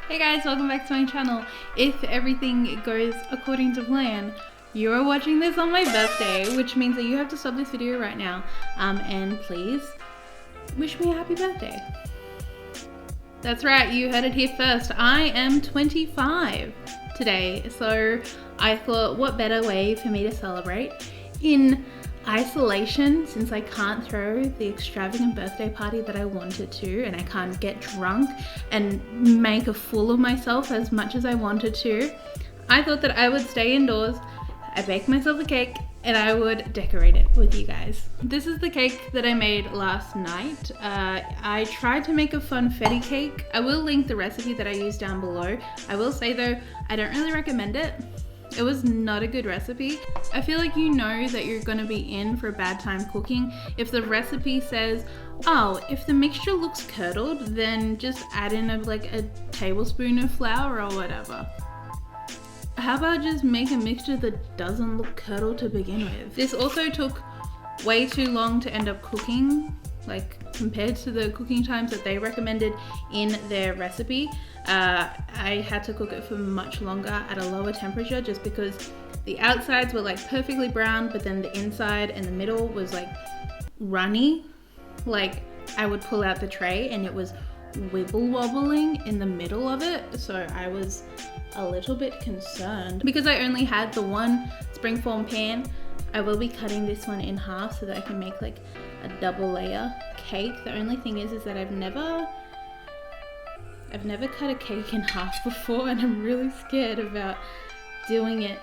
Hey guys, welcome back to my channel. If everything goes according to plan, you are watching this on my birthday, which means that you have to stop this video right now and please wish me a happy birthday. That's right, you heard it here first. I am 25 today, so I thought what better way for me to celebrate in isolation, since I can't throw the extravagant birthday party that I wanted to, and I can't get drunk and make a fool of myself as much as I wanted to. I thought that I would stay indoors, I baked myself a cake, and I would decorate it with you guys. This is the cake that I made last night. I tried to make a funfetti cake. I will link the recipe that I used down below. I will say though, I don't really recommend it. It was not a good recipe. I feel like you know that you're gonna be in for a bad time cooking if the recipe says, oh, if the mixture looks curdled, then just add in a tablespoon of flour or whatever. How about just make a mixture that doesn't look curdled to begin with? This also took way too long to end up cooking, like compared to the cooking times that they recommended in their recipe. I had to cook it for much longer at a lower temperature just because the outsides were like perfectly brown, but then the inside and the middle was like runny. Like I would pull out the tray and it was wibble wobbling in the middle of it. So I was a little bit concerned. Because I only had the one springform pan, I will be cutting this one in half so that I can make like a double layer cake. The only thing is that I've never cut a cake in half before, and I'm really scared about doing it.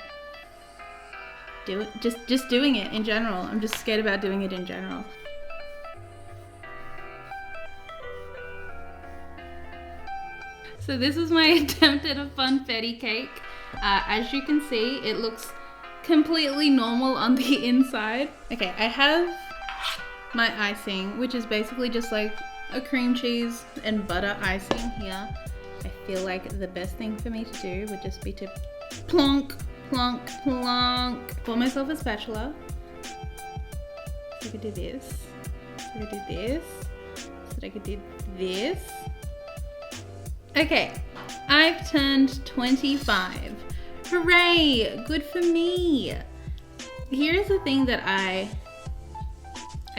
Just doing it in general. I'm just scared about doing it in general. So this was my attempt at a funfetti cake. As you can see, it looks completely normal on the inside. Okay, I have my icing, which is basically just like a cream cheese and butter icing here. I feel like the best thing for me to do would just be to plonk, plonk, plonk. Pour myself a spatula. So I could do this. So I could do this. So I could do this. Okay, I've turned 25. Hooray! Good for me. Here's the thing that I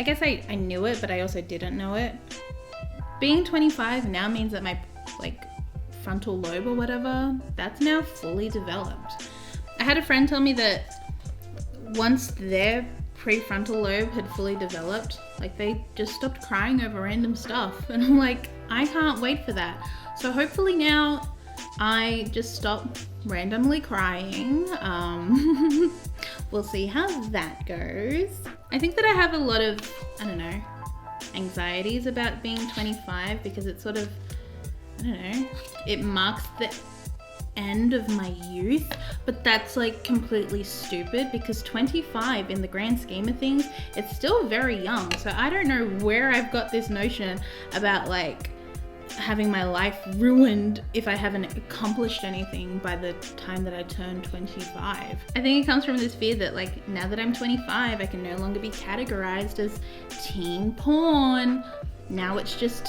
guess I knew it, but I also didn't know it. Being 25 now means that my frontal lobe or whatever, that's now fully developed. I had a friend tell me that once their prefrontal lobe had fully developed, like they just stopped crying over random stuff. And I'm like, I can't wait for that. So hopefully now I just stop randomly crying. We'll see how that goes. I think that I have a lot of, I don't know, anxieties about being 25 because it's sort of, I don't know, it marks the end of my youth, but that's like completely stupid because 25 in the grand scheme of things, it's still very young. So I don't know where I've got this notion about like having my life ruined if I haven't accomplished anything by the time that I turn 25. I think it comes from this fear that like now that I'm 25, I can no longer be categorized as teen porn. Now it's just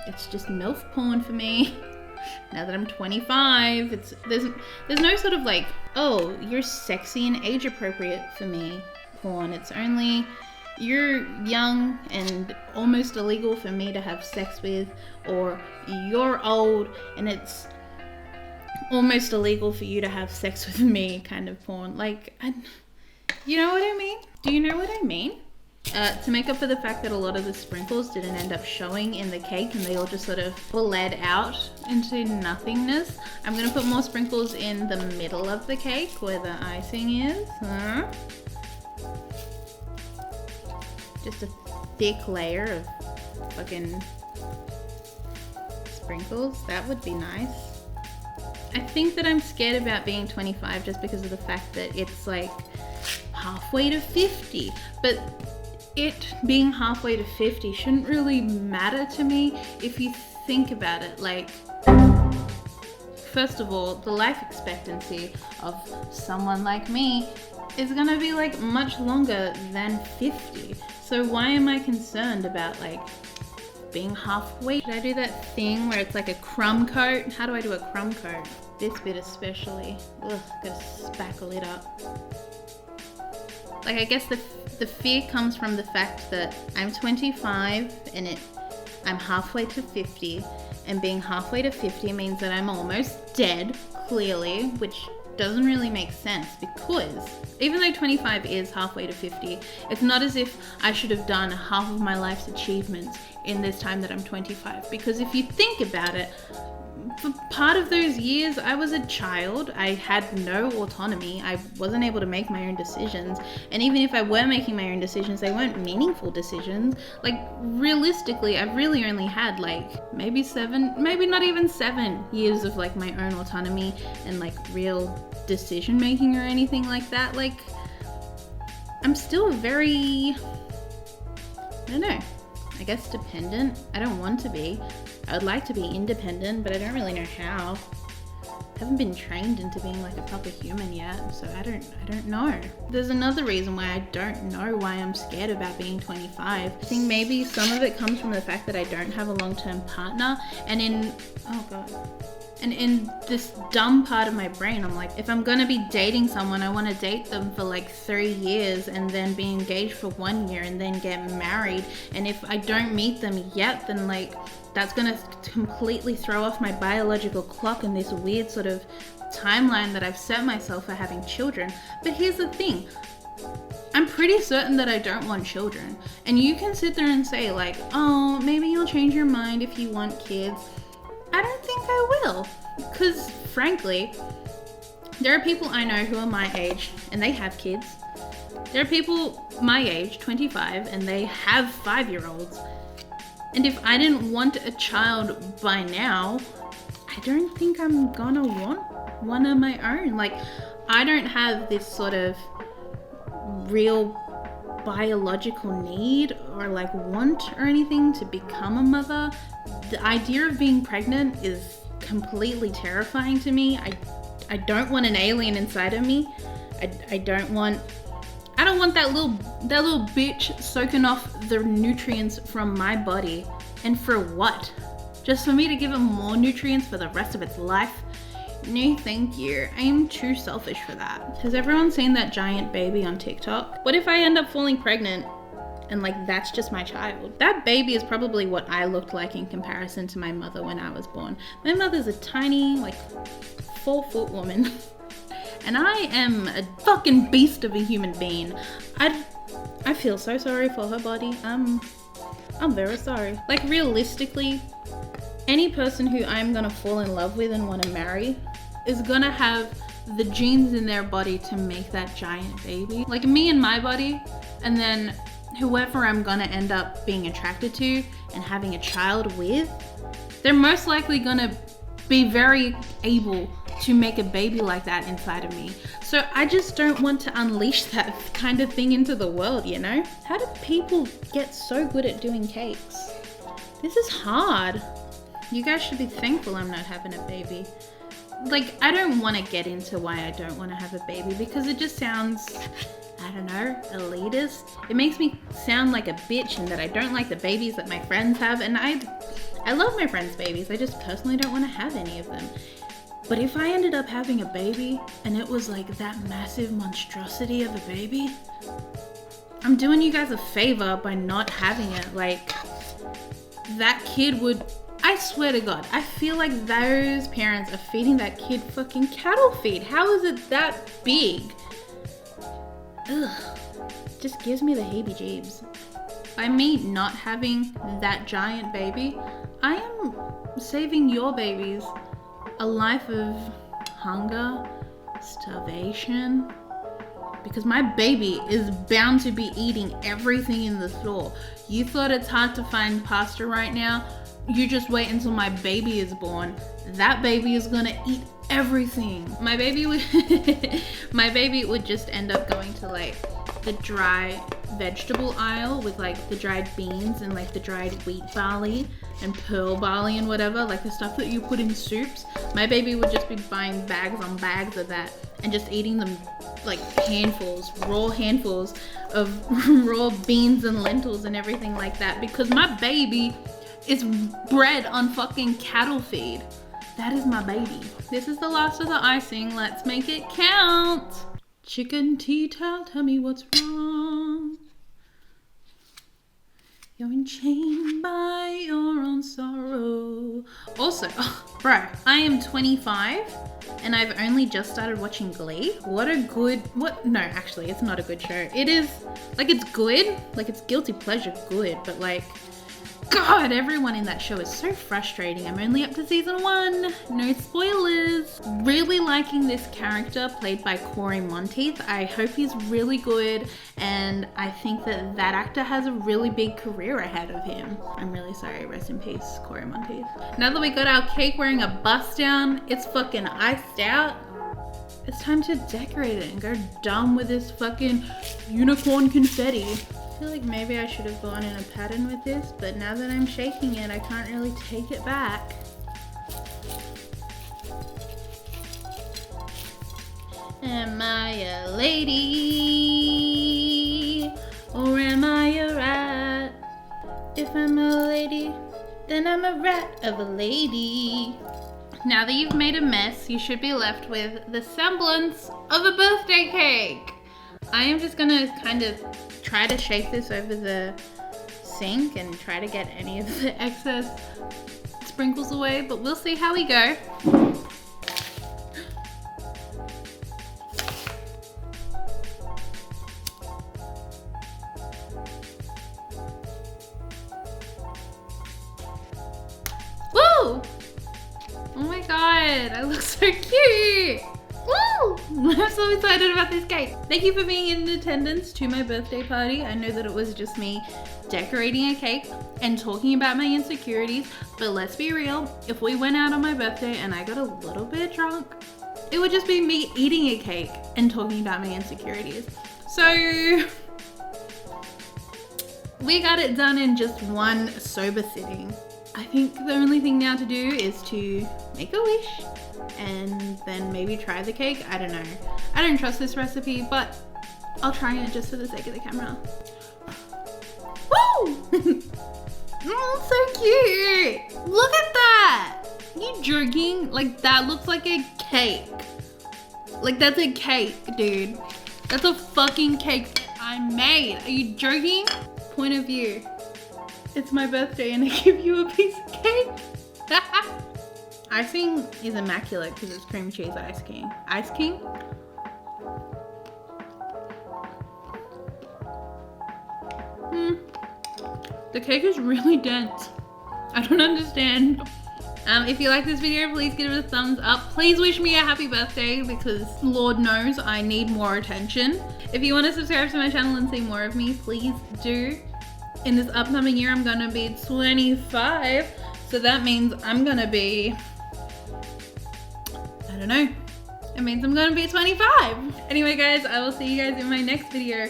MILF porn for me. Now that I'm 25, there's no sort of like, oh, you're sexy and age appropriate for me porn. It's only you're young and almost illegal for me to have sex with, or you're old and it's almost illegal for you to have sex with me kind of porn. Like, you know what I mean? Do you know what I mean? To make up for the fact that a lot of the sprinkles didn't end up showing in the cake and they all just sort of bled out into nothingness, I'm gonna put more sprinkles in the middle of the cake where the icing is. Just a thick layer of fucking sprinkles. That would be nice. I think that I'm scared about being 25 just because of the fact that it's like halfway to 50. But it being halfway to 50 shouldn't really matter to me if you think about it. Like, first of all, the life expectancy of someone like me is gonna be like much longer than 50. So why am I concerned about like being halfway. Should I do that thing where it's like a crumb coat? How do I do a crumb coat? This bit especially. Ugh, gotta spackle it up. Like, I guess the fear comes from the fact that I'm 25 and I'm halfway to 50, and being halfway to 50 means that I'm almost dead, clearly, which doesn't really make sense, because even though 25 is halfway to 50, it's not as if I should have done half of my life's achievements in this time that I'm 25. Because if you think about it, for part of those years, I was a child. I had no autonomy. I wasn't able to make my own decisions. And even if I were making my own decisions, they weren't meaningful decisions. Like, realistically, I've really only had like maybe not even 7 years of like my own autonomy and like real decision making or anything like that. Like, I'm still very, I don't know, I guess dependent. I don't want to be. I would like to be independent, but I don't really know how. I haven't been trained into being like a proper human yet, so I don't know. There's another reason why I don't know why I'm scared about being 25. I think maybe some of it comes from the fact that I don't have a long-term partner, and in this dumb part of my brain, I'm like, if I'm gonna be dating someone, I want to date them for like 3 years and then be engaged for 1 year and then get married. And if I don't meet them yet, then like that's gonna completely throw off my biological clock and this weird sort of timeline that I've set myself for having children. But here's the thing, I'm pretty certain that I don't want children. And you can sit there and say like, oh, maybe you'll change your mind if you want kids. I don't think I will, because frankly, there are people I know who are my age and they have kids. There are people my age, 25, and they have 5-year-olds. And if I didn't want a child by now, I don't think I'm gonna want one of my own. Like, I don't have this sort of real biological need or like want or anything to become a mother. The idea of being pregnant is completely terrifying to me. I don't want an alien inside of me. I don't want that little bitch soaking off the nutrients from my body. And for what? Just for me to give it more nutrients for the rest of its life? No, thank you. I am too selfish for that. Has everyone seen that giant baby on TikTok? What if I end up falling pregnant and like that's just my child? That baby is probably what I looked like in comparison to my mother when I was born. My mother's a tiny, like 4-foot woman. And I am a fucking beast of a human being. I feel so sorry for her body. I'm very sorry. Like, realistically, any person who I'm gonna fall in love with and want to marry is gonna have the genes in their body to make that giant baby. Like me and my body, and then whoever I'm gonna end up being attracted to and having a child with, they're most likely gonna be very able to make a baby like that inside of me. So I just don't want to unleash that kind of thing into the world, you know? How do people get so good at doing cakes? This is hard. You guys should be thankful I'm not having a baby. Like, I don't want to get into why I don't want to have a baby, because it just sounds, I don't know, elitist. It makes me sound like a bitch and that I don't like the babies that my friends have, and I love my friends' babies. I just personally don't want to have any of them. But if I ended up having a baby and it was like that massive monstrosity of a baby, I'm doing you guys a favor by not having it. Like, that kid would, I swear to God, I feel like those parents are feeding that kid fucking cattle feed. How is it that big? Ugh, just gives me the heebie-jeebs. By me not having that giant baby, I am saving your babies a life of hunger, starvation, because my baby is bound to be eating everything in the store. You thought it's hard to find pasta right now? You just wait until my baby is born. That baby is gonna eat everything. My baby would just end up going to like the dry vegetable aisle with like the dried beans and like the dried wheat barley and pearl barley and whatever, like the stuff that you put in soups. My baby would just be buying bags on bags of that and just eating them like raw handfuls of raw beans and lentils and everything like that, because my baby is bred on fucking cattle feed. That is my baby. This is the last of the icing. Let's make it count. Chicken tea towel, tell me what's wrong. You're enchained by your own sorrow. Also, bro, I am 25 and I've only just started watching Glee. No, actually, it's not a good show. It is, like, it's good. Like, it's guilty pleasure good, but like, God, everyone in that show is so frustrating. I'm only up to season 1. No spoilers. Really liking this character played by Corey Monteith. I hope he's really good, and I think that that actor has a really big career ahead of him. I'm really sorry. Rest in peace, Corey Monteith. Now that we got our cake wearing a bust down, it's fucking iced out. It's time to decorate it and go dumb with this fucking unicorn confetti. I feel like maybe I should have gone in a pattern with this, but now that I'm shaking it, I can't really take it back. Am I a lady? Or am I a rat? If I'm a lady, then I'm a rat of a lady. Now that you've made a mess, you should be left with the semblance of a birthday cake. I am just gonna kind of try to shake this over the sink and try to get any of the excess sprinkles away, but we'll see how we go. Woo! Oh my God, I look so cute! Woo! I'm so excited about this cake. Thank you for being in attendance to my birthday party. I know that it was just me decorating a cake and talking about my insecurities, but let's be real, if we went out on my birthday and I got a little bit drunk, it would just be me eating a cake and talking about my insecurities. So we got it done in just one sober sitting. I think the only thing now to do is to make a wish and then maybe try the cake. I don't know. I don't trust this recipe, but I'll try it just for the sake of the camera. Woo! Oh, so cute. Look at that. Are you joking? Like, that looks like a cake. Like, that's a cake, dude. That's a fucking cake that I made. Are you joking? Point of view. It's my birthday and I give you a piece of cake. Icing is immaculate because it's cream cheese ice king. Ice king? The cake is really dense. I don't understand. If you like this video, please give it a thumbs up. Please wish me a happy birthday because Lord knows I need more attention. If you want to subscribe to my channel and see more of me, please do. In this upcoming year, I'm gonna be 25. So that means I'm gonna be, I don't know. It means I'm gonna be 25. Anyway, guys, I will see you guys in my next video.